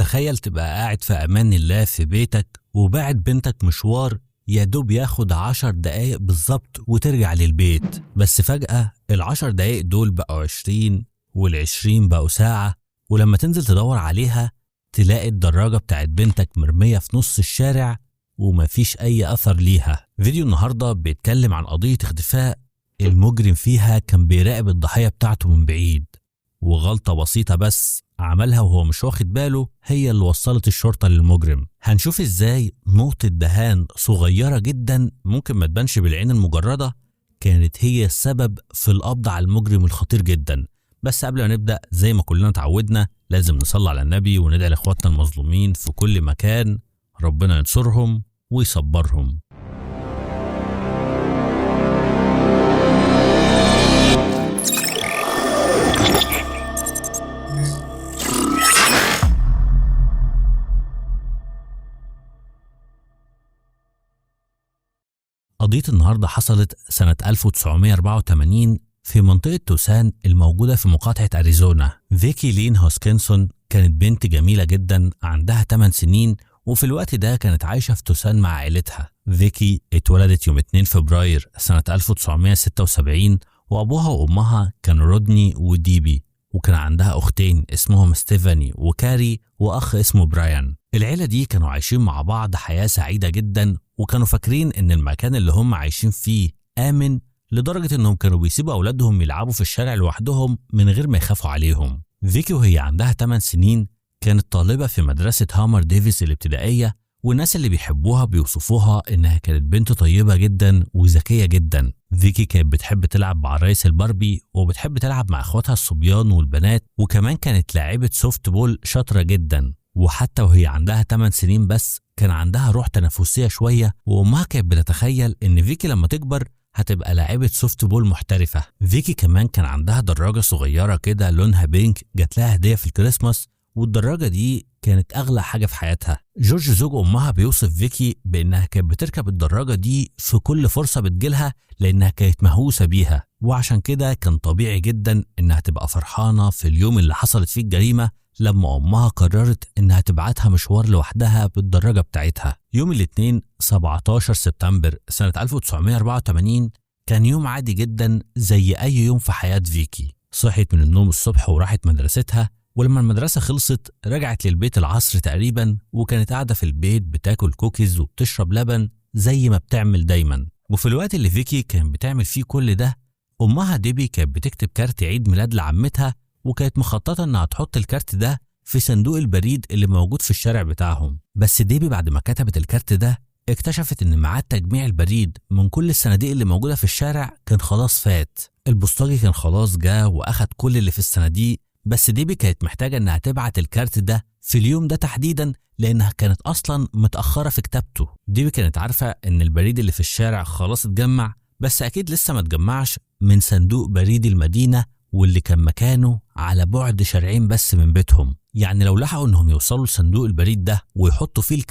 تخيل تبقى قاعد في أمان الله في بيتك وباعت بنتك مشوار يا دوب ياخد 10 دقايق بالظبط وترجع للبيت، بس فجأة ال10 دقايق دول بقوا 20 وال20 بقوا ساعة، ولما تنزل تدور عليها تلاقي الدراجة بتاعت بنتك مرمية في نص الشارع ومفيش أي أثر ليها. فيديو النهاردة بيتكلم عن قضية اختفاء المجرم فيها كان بيراقب الضحية بتاعته من بعيد، وغلطة بسيطة بس عملها وهو مش واخد باله هي اللي وصلت الشرطة للمجرم. هنشوف ازاي نقطة دهان صغيرة جدا ممكن ما تبانش بالعين المجردة كانت هي السبب في القبض على المجرم الخطير جدا. بس قبل ما نبدأ زي ما كلنا اتعودنا لازم نصلي على النبي وندعي لاخواتنا المظلومين في كل مكان، ربنا ينصرهم ويصبرهم. قضية النهاردة حصلت سنة 1984 في منطقة توسان الموجودة في مقاطعة أريزونا. فيكي لين هوسكنسون كانت بنت جميلة جدا عندها 8 سنين، وفي الوقت ده كانت عايشة في توسان مع عائلتها. فيكي اتولدت يوم 2 فبراير سنة 1976، وأبوها وأمها كانوا رودني وديبي، وكان عندها أختين اسمهم ستيفاني وكاري وأخ اسمه برايان. العيلة دي كانوا عايشين مع بعض حياة سعيدة جدا، وكانوا فاكرين إن المكان اللي هم عايشين فيه آمن، لدرجة إنهم كانوا بيسيبوا أولادهم يلعبوا في الشارع لوحدهم من غير ما يخافوا عليهم. فيكي وهي عندها 8 سنين كانت طالبة في مدرسة هامر ديفيس الابتدائية، والناس اللي بيحبوها بيوصفوها إنها كانت بنت طيبة جدا وذكية جدا. فيكي كانت بتحب تلعب بعرايس الباربي، وبتحب تلعب مع اخواتها الصبيان والبنات، وكمان كانت لاعبة سوفت بول شاطرة جدا. وحتى وهي عندها 8 سنين بس كان عندها روح تنافسية شوية، وأمها كانت بتتخيل إن فيكي لما تكبر هتبقى لاعبة سوفت بول محترفة. فيكي كمان كان عندها دراجة صغيرة كده لونها بينك جات لها هدية في الكريسماس، والدراجة دي كانت أغلى حاجة في حياتها. جورج زوج أمها بيوصف فيكي بأنها كانت بتركب الدراجة دي في كل فرصة بتجيلها لأنها كانت مهووسة بيها، وعشان كده كان طبيعي جدا إنها تبقى فرحانة في اليوم اللي حصلت فيه الجريمة لما أمها قررت إنها تبعتها مشوار لوحدها بالدراجة بتاعتها. يوم الاثنين 17 سبتمبر سنة 1984 كان يوم عادي جدا زي أي يوم في حياة فيكي. صحيت من النوم الصبح وراحت مدرستها، ولما المدرسة خلصت رجعت للبيت العصر تقريبا، وكانت قاعدة في البيت بتاكل كوكيز وبتشرب لبن زي ما بتعمل دايما. وفي الوقت اللي فيكي كانت بتعمل فيه كل ده أمها ديبي كانت بتكتب كارت عيد ميلاد لعمتها، وكانت مخططة إنها تحط الكارت ده في صندوق البريد اللي موجود في الشارع بتاعهم. بس ديبي بعد ما كتبت الكارت ده اكتشفت إن ميعاد تجميع البريد من كل الصناديق اللي موجودة في الشارع كان خلاص فات. البوسطجي كان خلاص جا وأخد كل اللي في الصناديق، بس ديبي كانت محتاجة إنها تبعت الكارت ده في اليوم ده تحديدا لأنها كانت أصلا متأخرة في كتابته. ديبي كانت عارفة إن البريد اللي في الشارع خلاص اتجمع، بس أكيد لسه ما اتجمعش من صندوق بريد المدينة واللي كان مكانه على بعد شارعين بس من بيتهم. يعني لو لحقوا إنهم يوصلوا لصندوق البريد ده ويحطوا فيه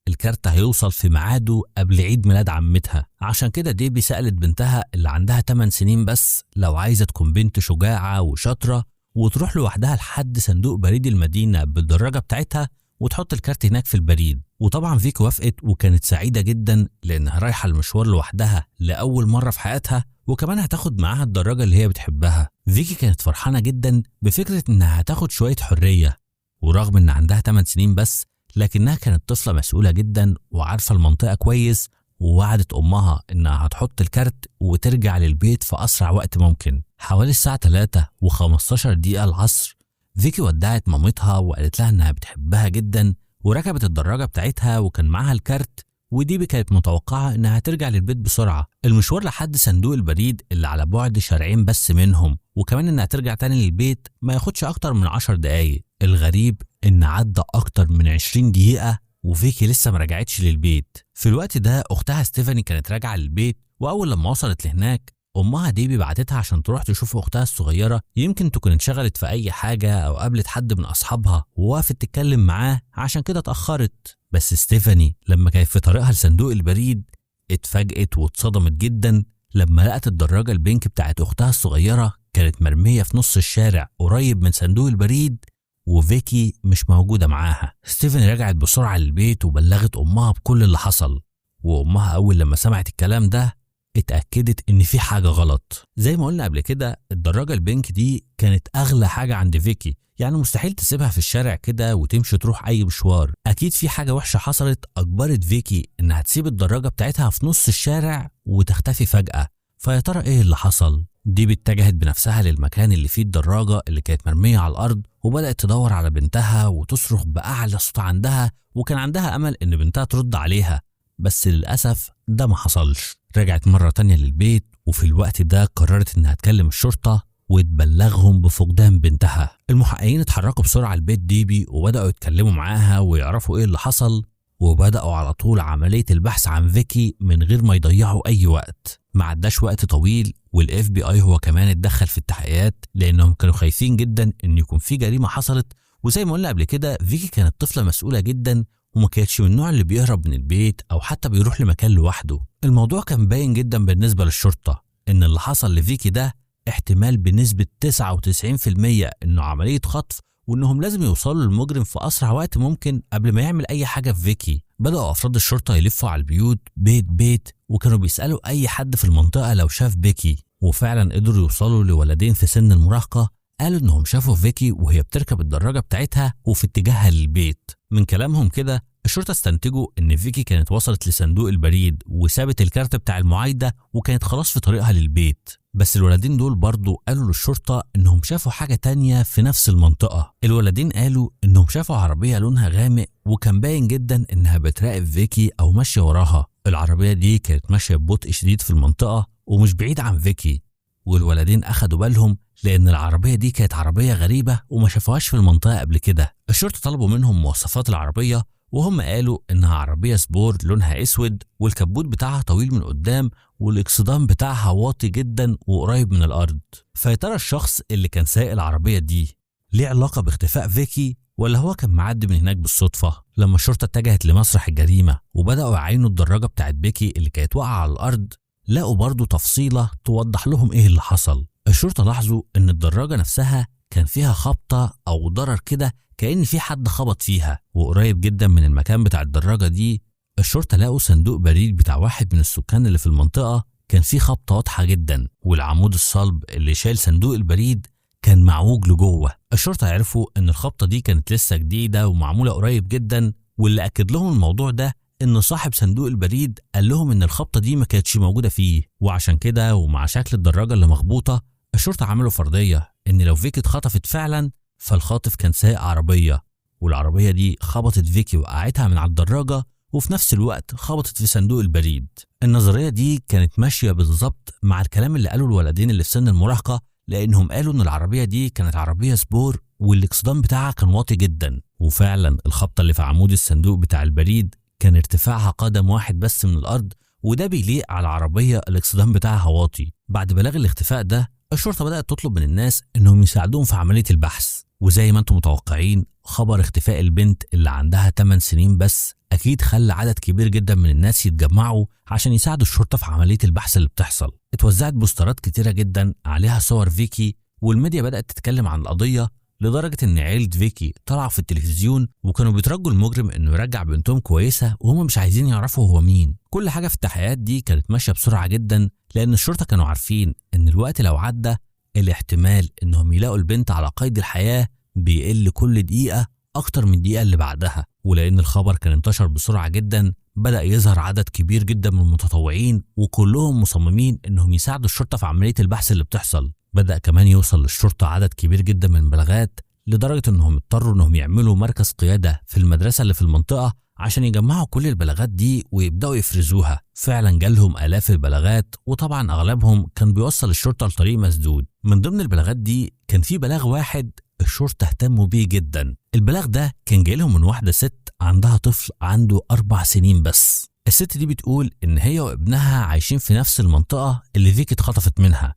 الكارت هيوصل في ميعاده قبل عيد ميلاد عمتها. عشان كده ديبي سألت بنتها اللي عندها 8 سنين بس لو عايزة تكون بنت شجاعة وشاطرة وتروح لوحدها لحد صندوق بريد المدينة بالدراجة بتاعتها وتحط الكارت هناك في البريد. وطبعا فيكي وافقت وكانت سعيدة جدا لأنها رايحة المشوار لوحدها لأول مرة في حياتها، وكمان هتاخد معاها الدراجة اللي هي بتحبها. فيكي كانت فرحانة جدا بفكرة إنها هتاخد شوية حرية، ورغم إن عندها 8 سنين بس لكنها كانت طفلة مسؤولة جدا وعارفة المنطقة كويس، ووعدت أمها إنها هتحط الكارت وترجع للبيت في أسرع وقت ممكن. حوالي الساعة 3:15 دقيقة العصر فيكي ودعت مامتها وقالت لها إنها بتحبها جدا، وركبت الدراجة بتاعتها وكان معاها الكارت، وديبي كانت متوقعة إنها ترجع للبيت بسرعة. المشوار لحد صندوق البريد اللي على بعد شارعين بس منهم، وكمان إنها ترجع تاني للبيت ما ياخدش أكتر من 10 دقايق. الغريب إن عدى أكتر من 20 دقيقة وفيكي لسه ما رجعتش للبيت. في الوقت ده أختها ستيفاني كانت راجعة للبيت، وأول لما وصلت لهناك أمها ديبي بعتتها عشان تروح تشوف أختها الصغيرة، يمكن تكون انشغلت في أي حاجة أو قابلت حد من أصحابها ووقفت تتكلم معاه عشان كده اتأخرت. بس ستيفاني لما كانت في طريقها لصندوق البريد اتفاجئت واتصدمت جدا لما لقت الدراجة البينك بتاعت أختها الصغيرة كانت مرمية في نص الشارع قريب من صندوق البريد، وفيكي مش موجودة معاها. ستيفن رجعت بسرعة للبيت وبلغت أمها بكل اللي حصل، وأمها أول لما سمعت الكلام ده اتأكدت إن في حاجة غلط. زي ما قلنا قبل كده، الدراجة البينك دي كانت أغلى حاجة عند فيكي، يعني مستحيل تسيبها في الشارع كده وتمشي تروح أي مشوار. أكيد في حاجة وحشة حصلت أجبرت فيكي إنها تسيب الدراجة بتاعتها في نص الشارع وتختفي فجأة. فيا ترى إيه اللي حصل؟ دي اتجهت بنفسها للمكان اللي فيه الدراجة اللي كانت مرمية على الأرض، وبدأت تدور على بنتها وتصرخ بأعلى صوت عندها، وكان عندها أمل إن بنتها ترد عليها، بس للأسف ده ما حصلش. رجعت مرة تانية للبيت، وفي الوقت ده قررت إنها تكلم الشرطة وتبلغهم بفقدان بنتها. المحققين اتحركوا بسرعة لبيت ديبي وبدأوا يتكلموا معاها ويعرفوا إيه اللي حصل، وبدأوا على طول عملية البحث عن فيكي من غير ما يضيعوا أي وقت. ما عداش وقت طويل والاف بي اي هو كمان اتدخل في التحقيقات، لأنهم كانوا خايفين جدا إن يكون في جريمة حصلت. وزي ما قلنا قبل كده، فيكي كانت طفلة مسؤولة جدا وما كانتش من النوع اللي بيهرب من البيت أو حتى بيروح لمكان لوحده. الموضوع كان باين جدا بالنسبة للشرطة إن اللي حصل لفيكي ده احتمال بنسبة 99% إنه عملية خطف، وإنهم لازم يوصلوا للمجرم في أسرع وقت ممكن قبل ما يعمل أي حاجة في فيكي. بدأوا أفراد الشرطة يلفوا على البيوت بيت بيت، وكانوا بيسألوا أي حد في المنطقة لو شاف فيكي، وفعلا قدروا يوصلوا لولدين في سن المراهقة قالوا إنهم شافوا فيكي وهي بتركب الدراجة بتاعتها وفي اتجاهها للبيت. من كلامهم كده الشرطة استنتجوا إن فيكي كانت وصلت لصندوق البريد وسابت الكارت بتاع المعايدة وكانت خلاص في طريقها للبيت. بس الولدين دول برضو قالوا للشرطة إنهم شافوا حاجة تانية في نفس المنطقة. الولدين قالوا إنهم شافوا عربية لونها غامق وكان باين جدا إنها بتراقب فيكي أو ماشية وراها. العربية دي كانت ماشية ببطء شديد في المنطقة ومش بعيد عن فيكي، والولدين أخدوا بالهم لأن العربية دي كانت عربية غريبة وما شافوهاش في المنطقة قبل كده. الشرطة طلبوا منهم مواصفات العربية، وهم قالوا إنها عربية سبور لونها أسود، والكبوت بتاعها طويل من قدام، والإكسدام بتاعها واطي جدا وقريب من الأرض. فيا ترى الشخص اللي كان سايق العربية دي ليه علاقة باختفاء فيكي، ولا هو كان معدي من هناك بالصدفة؟ لما الشرطة اتجهت لمسرح الجريمة وبدأوا يعاينوا الدراجة بتاعت فيكي اللي كانت واقعة على الأرض، لقوا برضو تفصيلة توضح لهم إيه اللي حصل. الشرطة لاحظوا إن الدراجة نفسها كان فيها خبطة أو ضرر كده، كأن في حد خبط فيها. وقريب جدا من المكان بتاع الدراجة دي الشرطة لقوا صندوق بريد بتاع واحد من السكان اللي في المنطقة كان فيه خبطة واضحة جدا، والعمود الصلب اللي شايل صندوق البريد كان معوج لجوه. الشرطة عرفوا إن الخبطة دي كانت لسه جديدة ومعمولة قريب جدا، واللي أكد لهم الموضوع ده إن صاحب صندوق البريد قال لهم إن الخبطة دي ما كانتش موجودة فيه. وعشان كده ومع شكل الدراجة اللي مخبوطة، الشرطة عملوا فرضية إن لو فيكي اتخطفت فعلا فالخاطف كان سايق عربية، والعربية دي خبطت فيكي وقعتها من على الدراجة وفي نفس الوقت خبطت في صندوق البريد. النظرية دي كانت ماشية بالظبط مع الكلام اللي قالوا الولدين اللي في سن المراهقة، لأنهم قالوا إن العربية دي كانت عربية سبور والاكسدام بتاعها كان واطي جدا. وفعلا الخبطة اللي في عمود الصندوق بتاع البريد كان ارتفاعها قدم واحد بس من الأرض، وده بيليق على العربية الاكسدام بتاعها واطي. بعد بلاغ الاختفاء ده الشرطة بدأت تطلب من الناس إنهم يساعدوهم في عملية البحث، وزي ما انتم متوقعين خبر اختفاء البنت اللي عندها 8 سنين بس أكيد خلى عدد كبير جدا من الناس يتجمعوا عشان يساعدوا الشرطة في عملية البحث اللي بتحصل. اتوزعت بوسترات كتيرة جدا عليها صور فيكي، والميديا بدأت تتكلم عن القضية لدرجة إن عيلة فيكي طلعوا في التلفزيون وكانوا بيترجوا المجرم إنه يرجع بنتهم كويسة، وهم مش عايزين يعرفوا هو مين. كل حاجة في التحقيقات دي كانت ماشية بسرعة جدا، لأن الشرطة كانوا عارفين إن الوقت لو عدى الاحتمال إنهم يلاقوا البنت على قيد الحياة بيقل كل دقيقة أكتر من الدقيقة اللي بعدها. ولأن الخبر كان انتشر بسرعة جدا بدأ يظهر عدد كبير جدا من المتطوعين، وكلهم مصممين إنهم يساعدوا الشرطة في عملية البحث اللي بتحصل. بدأ كمان يوصل للشرطة عدد كبير جدا من البلاغات لدرجة إنهم اضطروا إنهم يعملوا مركز قيادة في المدرسة اللي في المنطقة عشان يجمعوا كل البلاغات دي ويبدأوا يفرزوها. فعلا جالهم آلاف البلاغات، وطبعا أغلبهم كان بيوصل الشرطة لطريق مسدود. من ضمن البلاغات دي كان في بلاغ واحد الشرطة اهتموا بيه جدا. البلاغ ده كان جاي لهم من واحدة ست عندها طفل عنده 4 سنين بس. الست دي بتقول إن هي وابنها عايشين في نفس المنطقة اللي فيكي اتخطفت منها،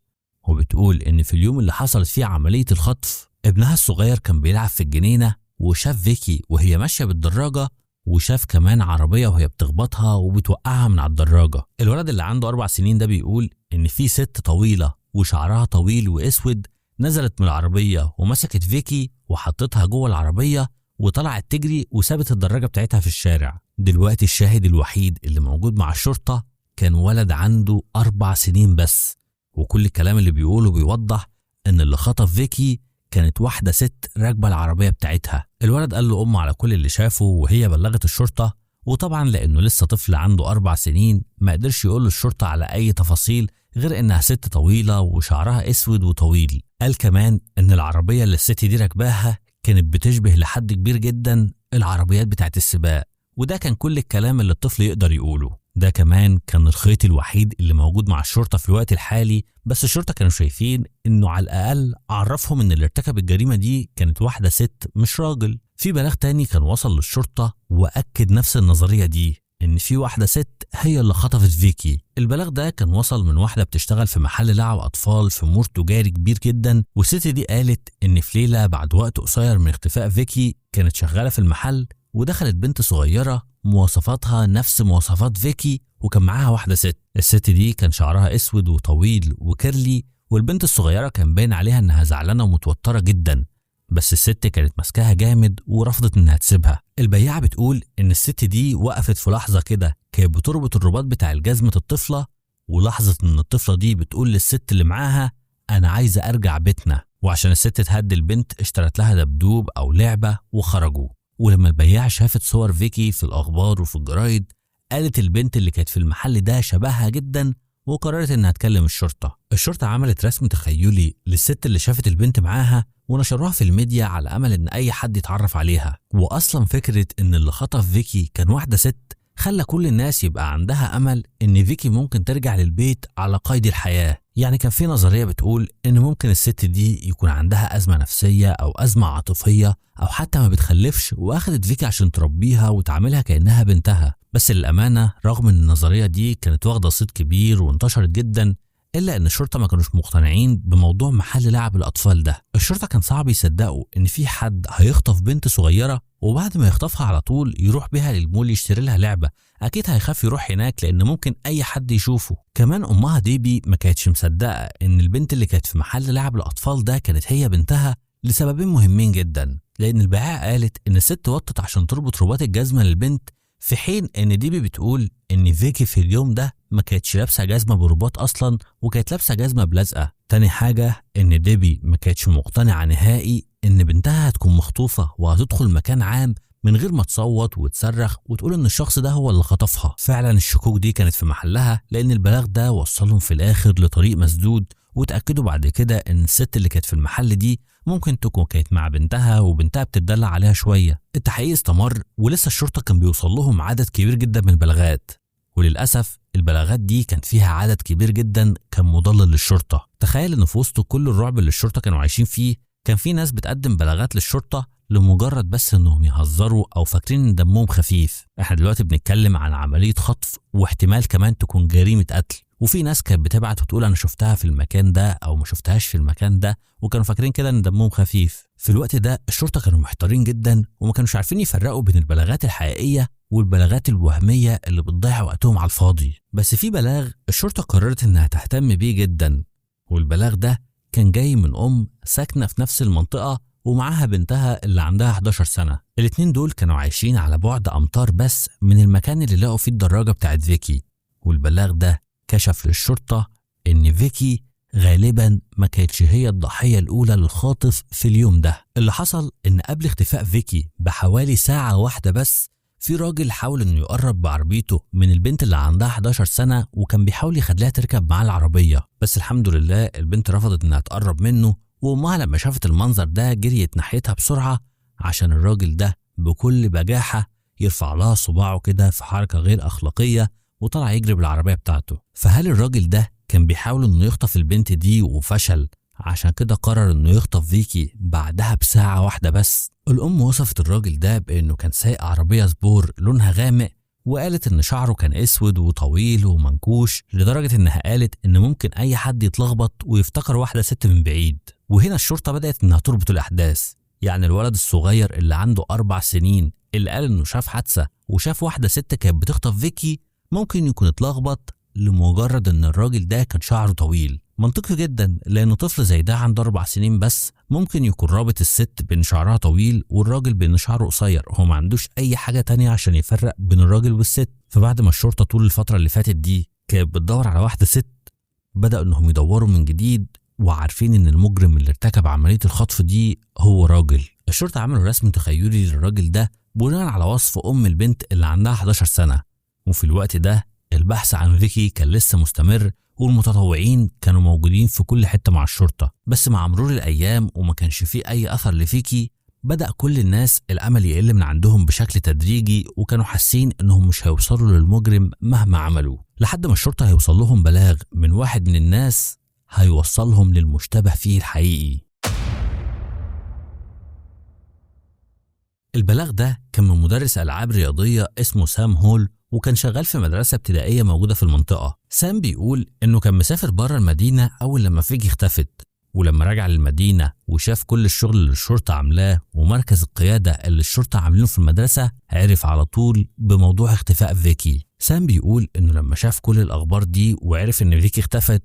وبتقول إن في اليوم اللي حصلت فيه عملية الخطف ابنها الصغير كان بيلعب في الجنينة وشاف فيكي وهي ماشية بالدراجة، وشاف كمان عربية وهي بتخبطها وبتوقعها من على الدراجة. الولد اللي عنده 4 سنين ده بيقول إن في ست طويلة وشعرها طويل وأسود نزلت من العربية ومسكت فيكي وحطتها جوه العربية وطلعت تجري وسابت الدراجة بتاعتها في الشارع. دلوقتي الشاهد الوحيد اللي موجود مع الشرطة كان ولد عنده 4 سنين بس، وكل الكلام اللي بيقوله بيوضح ان اللي خطف فيكي كانت واحدة ست راكبة العربية بتاعتها. الولد قال له على كل اللي شافه وهي بلغت الشرطة، وطبعا لانه لسه طفل عنده 4 سنين ما قدرش يقول للشرطة على اي تفاصيل غير انها ست طويلة وشعرها اسود وطويل. قال كمان ان العربية اللي الست دي راكباها كانت بتشبه لحد كبير جدا العربيات بتاعت السباق، وده كان كل الكلام اللي الطفل يقدر يقوله. ده كمان كان الخيط الوحيد اللي موجود مع الشرطة في الوقت الحالي، بس الشرطة كانوا شايفين انه على الاقل عرفهم ان اللي ارتكب الجريمة دي كانت واحدة ست مش راجل. في بلاغ تاني كان وصل للشرطة واكد نفس النظرية دي، ان في واحدة ست هي اللي خطفت فيكي. البلاغ ده كان وصل من واحدة بتشتغل في محل لعب اطفال في مول تجاري كبير جدا، والست دي قالت ان في ليلة بعد وقت قصير من اختفاء فيكي كانت شغالة في المحل ودخلت بنت صغيرة مواصفاتها نفس مواصفات فيكي، وكان معاها واحدة ست. الست دي كان شعرها اسود وطويل وكيرلي، والبنت الصغيرة كان باين عليها انها زعلانة ومتوترة جدا، بس الست كانت ماسكاها جامد ورفضت انها تسيبها. البياعة بتقول ان الست دي وقفت في لحظة كده كانت بتربط الرباط بتاع الجزمة الطفلة، ولاحظت ان الطفلة دي بتقول للست اللي معاها انا عايزة ارجع بيتنا، وعشان الست تهدي البنت اشترت لها دبدوب او لعبة وخرجوا. ولما البياعة شافت صور فيكي في الأخبار وفي الجرايد قالت البنت اللي كانت في المحل ده شبهها جدا، وقررت انها تكلم الشرطة. الشرطة عملت رسم تخيلي للست اللي شافت البنت معاها ونشروها في الميديا على أمل ان اي حد يتعرف عليها. واصلا فكرة ان اللي خطف فيكي كان واحدة ست خلى كل الناس يبقى عندها امل ان فيكي ممكن ترجع للبيت على قيد الحياة. يعني كان في نظرية بتقول ان ممكن الست دي يكون عندها ازمة نفسية او ازمة عاطفية او حتى ما بتخلفش واخدت فيكي عشان تربيها وتعاملها كأنها بنتها. بس للأمانة رغم ان النظرية دي كانت واخدة صيت كبير وانتشرت جدا، إلا إن الشرطة ما كانوش مقتنعين بموضوع محل لعب الأطفال ده. الشرطة كان صعب يصدقوا إن في حد هيخطف بنت صغيرة وبعد ما يخطفها على طول يروح بيها للمول يشتري لها لعبة. أكيد هيخاف يروح هناك لأن ممكن أي حد يشوفه. كمان أمها ديبي ما كانتش مصدقة إن البنت اللي كانت في محل لعب الأطفال ده كانت هي بنتها، لسببين مهمين جدا. لأن البائعة قالت إن الست وطت عشان تربط رباط الجزمة للبنت، في حين ان ديبي بتقول ان فيكي في اليوم ده ما كانتش لابسه جزمه برباط اصلا وكانت لابسه جزمه بلزقه. تاني حاجه ان ديبي ما كانتش مقتنعه نهائي ان بنتها هتكون مخطوفه وهتدخل مكان عام من غير ما تصوت وتصرخ وتقول ان الشخص ده هو اللي خطفها. فعلا الشكوك دي كانت في محلها، لان البلاغ ده وصلهم في الاخر لطريق مسدود، وتأكدوا بعد كده ان الست اللي كانت في المحل دي ممكن تكون كانت مع بنتها وبنتها بتدلع عليها شوية. التحقيق استمر ولسه الشرطة كان بيوصل لهم عدد كبير جدا من البلاغات، وللأسف البلاغات دي كان فيها عدد كبير جدا كان مضلل للشرطة. تخيل ان في وسط كل الرعب اللي الشرطة كانوا عايشين فيه كان في ناس بتقدم بلاغات للشرطة لمجرد بس انهم يهزروا او فاكرين ان دمهم خفيف. احنا دلوقتي بنتكلم عن عملية خطف واحتمال كمان تكون جريمة قتل، وفي ناس كانت بتبعت وتقول انا شفتها في المكان ده او ما شفتهاش في المكان ده، وكانوا فاكرين كده ان دمهم خفيف. في الوقت ده الشرطة كانوا محتارين جدا وما كانوش عارفين يفرقوا بين البلاغات الحقيقية والبلاغات الوهمية اللي بتضيع وقتهم على الفاضي. بس في بلاغ الشرطة قررت انها تهتم بيه جدا، والبلاغ ده كان جاي من ام ساكنة في نفس المنطقة ومعاها بنتها اللي عندها 11 سنة. الاتنين دول كانوا عايشين على بعد امتار بس من المكان اللي لقوا فيه الدراجة بتاعت فيكي. والبلاغ ده كشف للشرطة ان فيكي غالبا ما كانتش هي الضحية الأولى للخاطف في اليوم ده. اللي حصل إن قبل اختفاء فيكي بحوالي ساعة واحدة بس في راجل حاول إنه يقرب بعربيته من البنت اللي عندها 11 سنة وكان بيحاول يخليها تركب معاه العربية، بس الحمد لله البنت رفضت إنها تقرب منه، وأمها لما شافت المنظر ده جريت ناحيتها بسرعة عشان الراجل ده بكل بجاحة يرفع لها صباعه كده في حركة غير أخلاقية وطلع يجري بالعربية بتاعته. فهل الراجل ده كان بيحاول انه يخطف البنت دي وفشل عشان كده قرر انه يخطف فيكي بعدها بساعة واحدة بس؟ الام وصفت الراجل ده بانه كان سايق عربية سبور لونها غامق، وقالت ان شعره كان اسود وطويل ومنكوش لدرجة انها قالت ان ممكن اي حد يتلخبط ويفتكر واحدة ست من بعيد. وهنا الشرطة بدأت انها تربط الاحداث. يعني الولد الصغير اللي عنده 4 سنين اللي قال انه شاف حادثة وشاف واحدة ست كانت بتخطف فيكي ممكن يكون اتلخبط لمجرد ان الراجل ده كان شعره طويل. منطقي جدا، لأن طفل زي ده عنده 4 سنين بس ممكن يكون رابط الست بين شعرها طويل والراجل بين شعره قصير، هو ما عندوش أي حاجة تانية عشان يفرق بين الراجل والست. فبعد ما الشرطة طول الفترة اللي فاتت دي كانت بتدور على واحدة ست، بدأ إنهم يدوروا من جديد وعارفين إن المجرم اللي ارتكب عملية الخطف دي هو راجل. الشرطة عملوا رسم تخيلي للراجل ده بناء على وصف أم البنت اللي عندها 11 سنة. وفي الوقت ده البحث عن فيكي كان لسه مستمر، والمتطوعين كانوا موجودين في كل حتة مع الشرطة. بس مع مرور الأيام وما كانش فيه أي أثر لفيكي، بدأ كل الناس الأمل يقل من عندهم بشكل تدريجي، وكانوا حاسين إنهم مش هيوصلوا للمجرم مهما عملوا، لحد ما الشرطة هيوصل لهم بلاغ من واحد من الناس هيوصلهم للمشتبه فيه الحقيقي. البلاغ ده كان من مدرس ألعاب رياضية اسمه سام هول، وكان شغال في مدرسة ابتدائية موجودة في المنطقة. سام بيقول إنه كان مسافر بره المدينة أول لما فيكي اختفت، ولما رجع للمدينة وشاف كل الشغل اللي الشرطة عاملاه ومركز القيادة اللي الشرطة عاملينه في المدرسة، عرف على طول بموضوع اختفاء فيكي. سام بيقول إنه لما شاف كل الأخبار دي وعرف إن فيكي اختفت،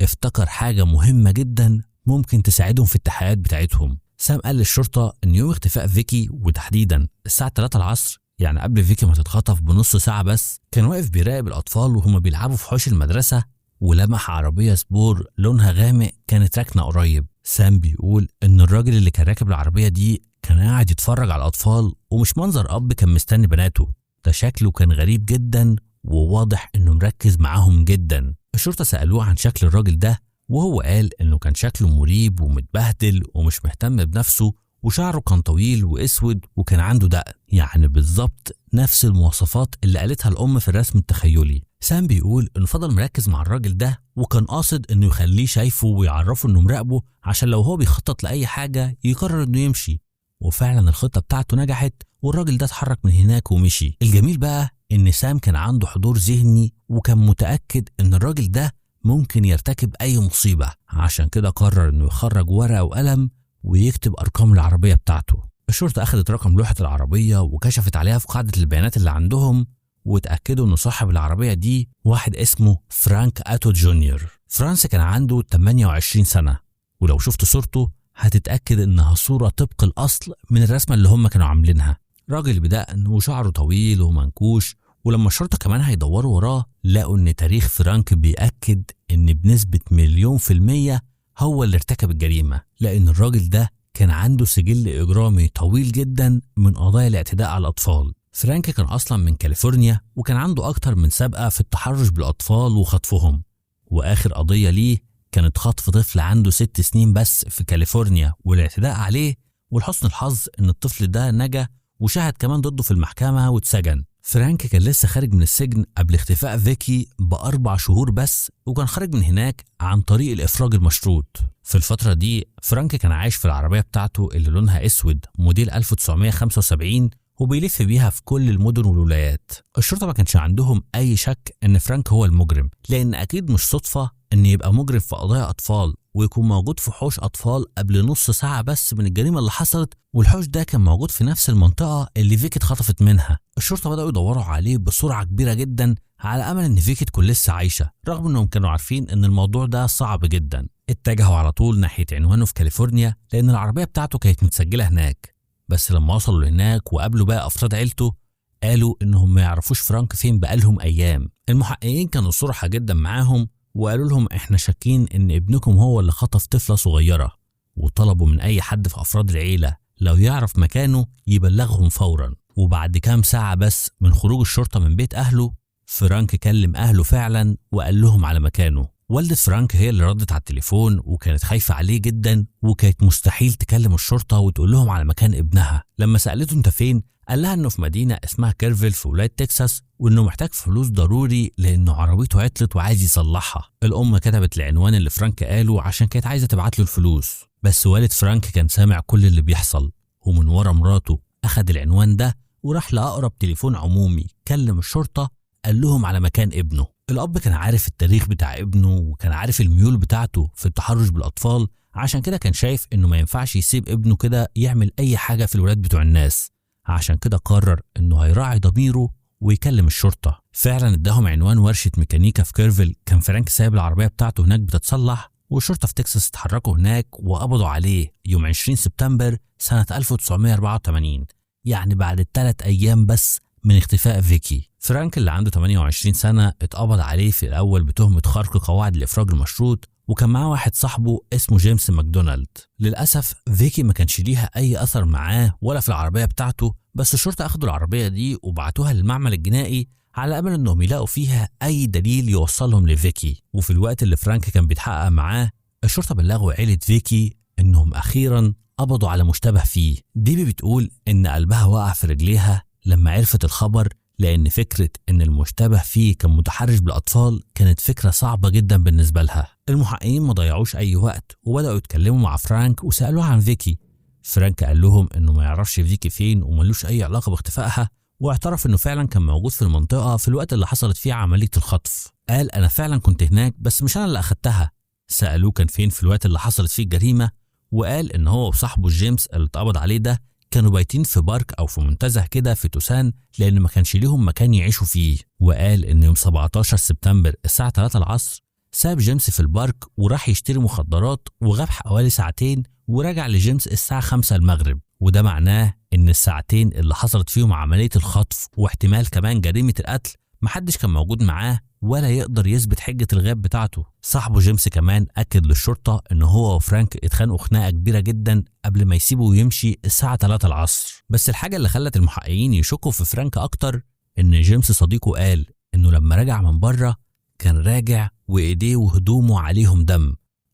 افتكر حاجة مهمة جدا ممكن تساعدهم في التحقيقات بتاعتهم. سام قال للشرطة إن يوم اختفاء فيكي وتحديدا الساعة 3 العصر، يعني قبل فيكي ما تتخطف بنص ساعة بس، كان واقف بيراقب الأطفال وهما بيلعبوا في حوش المدرسة، ولمح عربية سبور لونها غامق كانت راكنة قريب. سام بيقول إن الراجل اللي كان راكب العربية دي كان قاعد يتفرج على الأطفال، ومش منظر أب كان مستني بناته، ده شكله كان غريب جدا وواضح إنه مركز معاهم جدا. الشرطة سألوه عن شكل الراجل ده، وهو قال إنه كان شكله مريب ومتبهدل ومش مهتم بنفسه، وشعره كان طويل واسود وكان عنده دقن، يعني بالظبط نفس المواصفات اللي قالتها الأم في الرسم التخيلي. سام بيقول إنه فضل مركز مع الراجل ده، وكان قاصد إنه يخليه شايفه ويعرفه إنه مراقبه عشان لو هو بيخطط لأي حاجة يقرر إنه يمشي. وفعلا الخطة بتاعته نجحت، والراجل ده اتحرك من هناك ومشي. الجميل بقى إن سام كان عنده حضور ذهني، وكان متأكد إن الراجل ده ممكن يرتكب أي مصيبة، عشان كده قرر إنه يخرج ورقة وقلم ويكتب أرقام العربية بتاعته. الشرطة أخذت رقم لوحة العربية وكشفت عليها في قاعدة البيانات اللي عندهم، واتأكدوا إنه صاحب العربية دي واحد اسمه فرانك أتو جونيور. فرانس كان عنده 28 سنة، ولو شفت صورته هتتأكد إنها صورة طبق الأصل من الرسمة اللي هم كانوا عاملينها. راجل بدقن وشعره طويل ومنكوش، ولما الشرطة كمان هيدوروا وراه لقوا إن تاريخ فرانك بيأكد إن بنسبة 1,000,000% هو اللي ارتكب الجريمة، لأن الراجل ده كان عنده سجل إجرامي طويل جدا من قضايا الاعتداء على الأطفال. فرانك كان أصلا من كاليفورنيا، وكان عنده أكتر من سابقة في التحرش بالأطفال وخطفهم، وآخر قضية ليه كانت خطف طفل عنده 6 سنين بس في كاليفورنيا والاعتداء عليه، ولحسن الحظ إن الطفل ده نجا وشهد كمان ضده في المحكمة واتسجن. فرانك كان لسه خارج من السجن قبل اختفاء فيكي ب4 شهور بس، وكان خارج من هناك عن طريق الإفراج المشروط. في الفترة دي فرانك كان عايش في العربية بتاعته اللي لونها اسود موديل 1975، وبيلف بيها في كل المدن والولايات. الشرطة ما كانش عندهم أي شك إن فرانك هو المجرم، لأن أكيد مش صدفة إن يبقى مجرم في قضايا أطفال ويكون موجود في حوش أطفال قبل نص ساعة بس من الجريمة اللي حصلت، والحوش ده كان موجود في نفس المنطقة اللي فيكي اتخطفت منها. الشرطة بدأوا يدوروا عليه بسرعة كبيرة جدا على أمل إن فيكي تكون لسه عايشة، رغم إنهم كانوا عارفين إن الموضوع ده صعب جدا. اتجهوا على طول ناحية عنوانه في كاليفورنيا، لأن العربية بتاعته كانت متسجلة هناك. بس لما وصلوا لهناك وقابلوا بقى أفراد عيلته، قالوا إنهم ما يعرفوش فرانك فين بقالهم أيام. المحققين كانوا صراحة جدا معاهم، وقالوا لهم إحنا شاكين إن ابنكم هو اللي خطف طفلة صغيرة، وطلبوا من أي حد في أفراد العيلة لو يعرف مكانه يبلغهم فورا. وبعد كام ساعة بس من خروج الشرطة من بيت أهله، فرانك كلم أهله فعلا وقال لهم على مكانه. والدة فرانك هي اللي ردت على التليفون، وكانت خايفة عليه جدا، وكانت مستحيل تكلم الشرطة وتقول لهم على مكان ابنها. لما سألته انت فين، قال لها انه في مدينة اسمها كيرفيل في ولاية تكساس، وانه محتاج فلوس ضروري لانه عربيته عطلت وعايز يصلحها. الام كتبت العنوان اللي فرانك قاله عشان كانت عايزة تبعت له الفلوس، بس والد فرانك كان سامع كل اللي بيحصل، ومن ورا مراته اخد العنوان ده وراح لأقرب تليفون عمومي، كلم الشرطة، قال لهم على مكان ابنه. الأب كان عارف التاريخ بتاع ابنه، وكان عارف الميول بتاعته في التحرش بالأطفال، عشان كده كان شايف إنه ما ينفعش يسيب ابنه كده يعمل أي حاجة في الولاد بتوع الناس، عشان كده قرر إنه هيراعي ضميره ويكلم الشرطة. فعلا اداهم عنوان ورشة ميكانيكا في كيرفيل، كان فرانك سايب العربية بتاعته هناك بتتصلح، والشرطة في تكساس اتحركوا هناك وقبضوا عليه يوم 20 سبتمبر سنة 1984، يعني بعد 3 أيام بس من اختفاء فيكي. فرانك اللي عنده 28 سنة اتقبض عليه في الأول بتهمة خرق قواعد الإفراج المشروط، وكان معاه واحد صاحبه اسمه جيمس ماكدونالد. للأسف فيكي ما كانش ليها أي أثر معاه ولا في العربية بتاعته، بس الشرطة أخدوا العربية دي وبعتوها للمعمل الجنائي على أمل أنهم يلاقوا فيها أي دليل يوصلهم لفيكي. وفي الوقت اللي فرانك كان بيتحقق معاه، الشرطة بلغوا عيلة فيكي إنهم أخيراً قبضوا على مشتبه فيه. ديبي بتقول إن قلبها وقع في رجليها لما عرفت الخبر، لأن فكرة إن المشتبه فيه كان متحرش بالأطفال كانت فكرة صعبة جدا بالنسبة لها. المحققين ما ضيعوش أي وقت وبدأوا يتكلموا مع فرانك وسألوه عن فيكي. فرانك قال لهم إنه ما يعرفش فيكي فين وملوش أي علاقة باختفائها، واعترف إنه فعلا كان موجود في المنطقة في الوقت اللي حصلت فيه عملية الخطف. قال أنا فعلا كنت هناك بس مش أنا اللي أخدتها. سألوه كان فين في الوقت اللي حصلت فيه الجريمة، وقال إن هو وصاحبه جيمس اللي اتقبض عليه ده كانوا بايتين في بارك أو في منتزه كده في توسان، لأن ما كانش ليهم مكان يعيشوا فيه. وقال إن يوم 17 سبتمبر الساعة 3 العصر ساب جيمس في البارك وراح يشتري مخدرات، وغاب حوالي ساعتين ورجع لجيمس الساعة 5 المغرب. وده معناه إن الساعتين اللي حصلت فيهم عملية الخطف واحتمال كمان جريمة القتل محدش كان موجود معاه ولا يقدر يثبت حجة الغياب بتاعته. صاحبه جيمس كمان أكد للشرطة إن هو وفرانك اتخانقوا خناقة كبيرة جدا قبل ما يسيبوا ويمشي الساعة 3 العصر. بس الحاجة اللي خلت المحققين يشكوا في فرانك أكتر إن جيمس صديقه قال إنه لما رجع من بره كان راجع وإيديه وهدومه عليهم دم،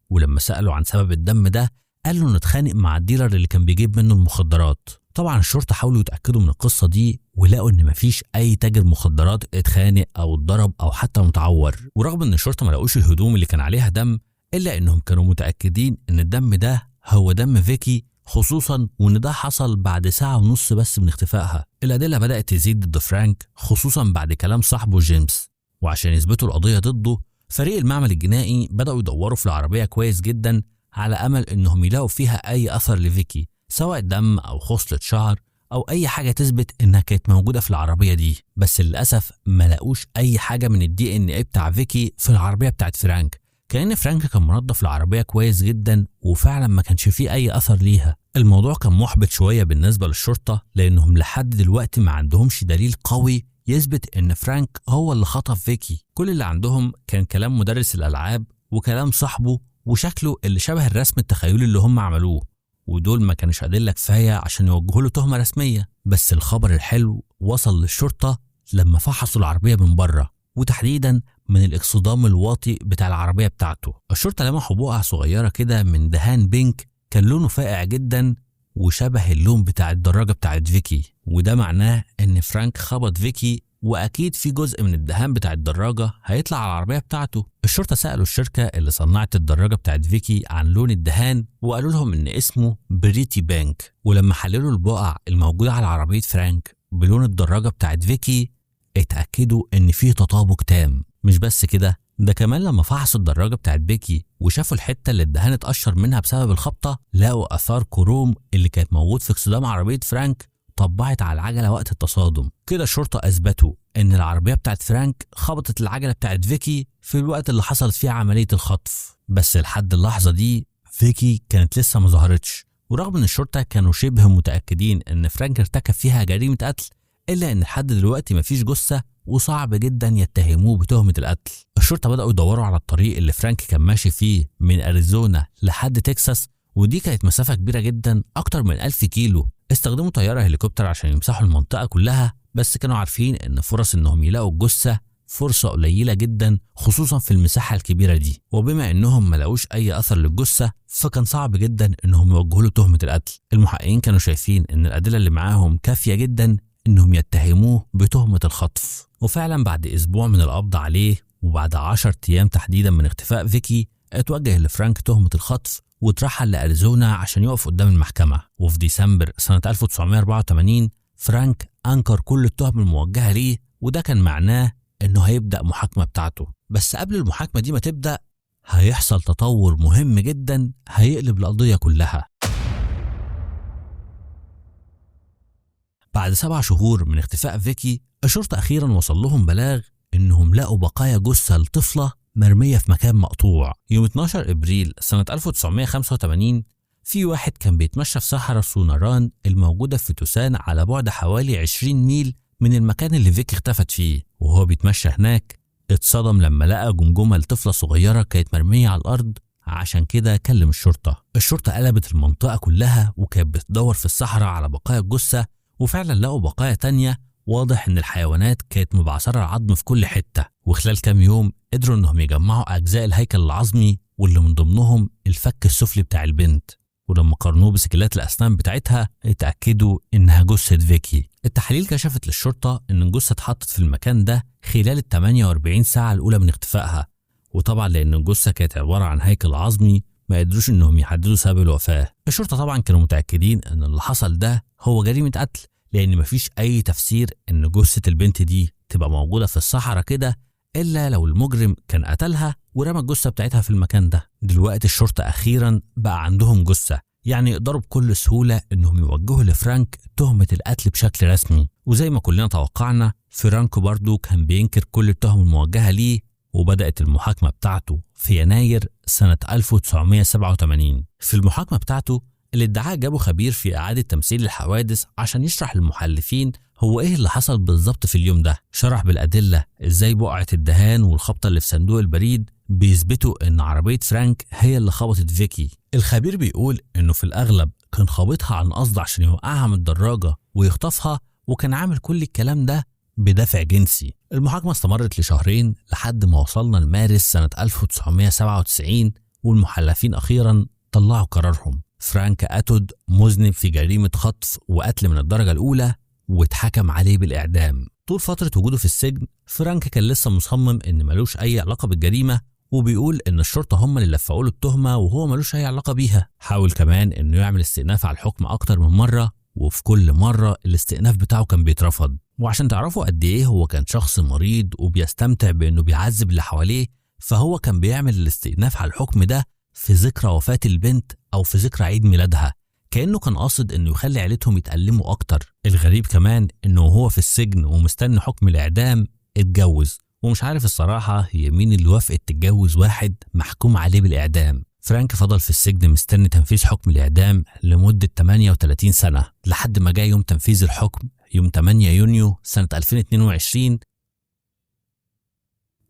ولما سألوا عن سبب الدم ده قال له إنه اتخانق مع الديلر اللي كان بيجيب منه المخدرات. طبعا الشرطة حاولوا يتأكدوا من القصة دي ولقوا إن مفيش أي تاجر مخدرات اتخانق أو اتضرب أو حتى متعور. ورغم إن الشرطة ما لقوش الهدوم اللي كان عليها دم، إلا إنهم كانوا متأكدين إن الدم ده هو دم فيكي، خصوصا وإن ده حصل بعد ساعة ونص بس من اختفائها. الأدلة بدأت تزيد ضد فرانك خصوصا بعد كلام صاحبه جيمس، وعشان يثبتوا القضية ضده فريق المعمل الجنائي بدأوا يدوروا في العربية كويس جدا على أمل إنهم يلاقوا فيها أي أثر لفيكي، سواء دم أو خصلة شعر أو أي حاجة تثبت إنها كانت موجودة في العربية دي. بس للأسف ما لقوش أي حاجة من الدي إن إيه بتاع فيكي في العربية بتاعت فرانك، كأن فرانك كان منظف العربية كويس جدا وفعلا ما كانش فيه أي أثر ليها. الموضوع كان محبط شوية بالنسبة للشرطة لأنهم لحد دلوقتي ما عندهمش دليل قوي يثبت إن فرانك هو اللي خطف فيكي. كل اللي عندهم كان كلام مدرس الألعاب وكلام صاحبه وشكله اللي شبه الرسم التخيلي اللي هم عملوه، ودول ما كانش أدلة كفاية عشان يوجهوا له تهمة رسمية. بس الخبر الحلو وصل للشرطة لما فحصوا العربية من بره، وتحديدا من الاكسدام الواطي بتاع العربية بتاعته. الشرطة لمحوا بقعة صغيرة كده من دهان بينك كان لونه فاقع جدا وشبه اللون بتاع الدراجة بتاعت فيكي، وده معناه ان فرانك خبط فيكي واكيد في جزء من الدهان بتاع الدراجة هيطلع على العربية بتاعته. الشرطة سألوا الشركة اللي صنعت الدراجة بتاعت فيكي عن لون الدهان وقالوا لهم ان اسمه بريتي بانك، ولما حللوا البقع الموجودة على عربية فرانك بلون الدراجة بتاعت فيكي اتأكدوا ان فيه تطابق تام. مش بس كده، ده كمان لما فحصوا الدراجة بتاعت بيكي وشافوا الحتة اللي الدهان اتقشر منها بسبب الخبطة، لقوا أثار كروم اللي كانت موجود في اكسدام عربية فرانك طبعت على العجلة وقت التصادم. كده الشرطة أثبتوا إن العربية بتاعت فرانك خبطت العجلة بتاعت فيكي في الوقت اللي حصلت فيه عملية الخطف. بس لحد اللحظة دي فيكي كانت لسه ما ظهرتش، ورغم إن الشرطة كانوا شبه متأكدين إن فرانك ارتكب فيها جريمة قتل، إلا إن لحد دلوقتي مفيش جثة وصعب جدا يتهموه بتهمة القتل. الشرطة بدأوا يدوروا على الطريق اللي فرانك كان ماشي فيه من أريزونا لحد تكساس، ودي كانت مسافة كبيرة جدا أكتر من 1000 كيلو. استخدموا طيارة هليكوبتر عشان يمسحوا المنطقة كلها، بس كانوا عارفين إن فرص إنهم يلاقوا الجثة فرصة قليلة جدا خصوصا في المساحة الكبيرة دي، وبما إنهم ما لقوش أي أثر للجثة فكان صعب جدا إنهم يوجهوا له تهمة القتل. المحققين كانوا شايفين إن الأدلة اللي معاهم كافية جدا إنهم يتهموه بتهمة الخطف. وفعلا بعد أسبوع من القبض عليه وبعد 10 أيام تحديدا من اختفاء فيكي اتوجه لفرانك تهمة الخطف واترحل لأريزونا عشان يقف قدام المحكمة. وفي ديسمبر سنة 1984 فرانك أنكر كل التهم الموجهة ليه، وده كان معناه إنه هيبدأ محاكمة بتاعته. بس قبل المحاكمة دي ما تبدأ هيحصل تطور مهم جدا هيقلب القضية كلها. بعد 7 شهور من اختفاء فيكي الشرطة أخيرا وصل لهم بلاغ إنهم لقوا بقايا جثة لطفلة مرمية في مكان مقطوع. يوم 12 إبريل سنة 1985 في واحد كان بيتمشى في صحراء سوناران الموجودة في توسان على بعد حوالي 20 ميل من المكان اللي فيكي اختفت فيه. وهو بيتمشى هناك اتصدم لما لقى جمجمة لطفلة صغيرة كانت مرمية على الأرض. عشان كده كلم الشرطة. الشرطة قلبت المنطقة كلها وكانت بتدور في الصحراء على بقايا الجثة، وفعلا لقوا بقايا تانية. واضح ان الحيوانات كانت مبعثرة العظم في كل حتة. وخلال كام يوم قدروا انهم يجمعوا اجزاء الهيكل العظمي واللي من ضمنهم الفك السفلي بتاع البنت. ولما قارنوه بسكيلات الاسنان بتاعتها اتاكدوا انها جثة فيكي. التحاليل كشفت للشرطة ان الجثة اتحطت في المكان ده خلال ال 48 ساعة الاولى من اختفائها. وطبعا لان الجثة كانت عبارة عن هيكل عظمي ما قدروش انهم يحددوا سبب الوفاة. الشرطة طبعا كانوا متأكدين ان اللي حصل ده هو جريمة قتل، لان مفيش اي تفسير ان جثة البنت دي تبقى موجودة في الصحراء كده الا لو المجرم كان قتلها ورمى الجثة بتاعتها في المكان ده. دلوقتي الشرطة اخيرا بقى عندهم جثة، يعني يقدروا بكل سهولة انهم يوجهوا لفرانك تهمة القتل بشكل رسمي. وزي ما كلنا توقعنا فرانكو برضو كان بينكر كل التهم الموجهة ليه. وبدأت المحاكمة بتاعته في يناير سنة 1987. في المحاكمة بتاعته الادعاء جابوا خبير في إعادة تمثيل الحوادث عشان يشرح للمحلفين هو إيه اللي حصل بالظبط في اليوم ده. شرح بالأدلة إزاي بقعة الدهان والخبطة اللي في صندوق البريد بيثبتوا إن عربية فرانك هي اللي خبطت فيكي. الخبير بيقول إنه في الأغلب كان خابطها عن قصد عشان يوقعها من الدراجة ويخطفها، وكان عامل كل الكلام ده بدافع جنسي. المحاكمة استمرت لشهرين لحد ما وصلنا لمارس سنة 1997 والمحلفين أخيرا طلعوا قرارهم. فرانك أتود مذنب في جريمة خطف وقتل من الدرجة الأولى واتحكم عليه بالإعدام. طول فترة وجوده في السجن فرانك كان لسه مصمم إن ملوش أي علاقة بالجريمة، وبيقول إن الشرطة هم اللي لفقوا له التهمة وهو ملوش أي علاقة بيها. حاول كمان إنه يعمل استئناف على الحكم أكتر من مرة، وفي كل مرة الاستئناف بتاعه كان بيترفض. وعشان تعرفوا قد إيه هو كان شخص مريض وبيستمتع بإنه بيعذب اللي حواليه، فهو كان بيعمل الاستئناف على الحكم ده في ذكرى وفاة البنت أو في ذكرى عيد ميلادها، كأنه كان قاصد إنه يخلي عيلتهم يتألموا أكتر. الغريب كمان إنه هو في السجن ومستني حكم الإعدام اتجوز، ومش عارف الصراحة هي مين اللي وافقت تتجوز واحد محكوم عليه بالإعدام. فرانك فضل في السجن مستني تنفيذ حكم الإعدام لمدة 38 سنة لحد ما جاء يوم تنفيذ الحكم يوم 8 يونيو سنة 2022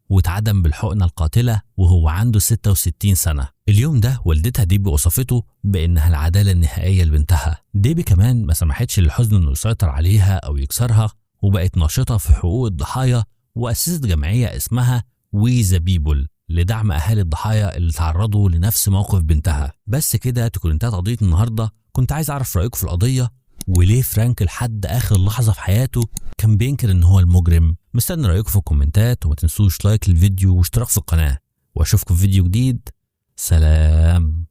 واتعدم بالحقنة القاتلة وهو عنده 66 سنة. اليوم ده والدتها ديبي وصفته بأنها العدالة النهائية لبنتها. ديبي كمان ما سمحتش للحزن انه يسيطر عليها او يكسرها، وبقت ناشطة في حقوق الضحايا وأسست جمعية اسمها وي ذا بيبل لدعم أهالي الضحايا اللي تعرضوا لنفس موقف بنتها. بس كده تكون انتهت قضية النهاردة. كنت عايز أعرف رأيكم في القضية وليه فرانك لحد آخر لحظة في حياته كان بينكر إن هو المجرم. مستني رأيكم في الكومنتات، وما تنسوش لايك للفيديو واشتراك في القناة، وأشوفكم في فيديو جديد. سلام.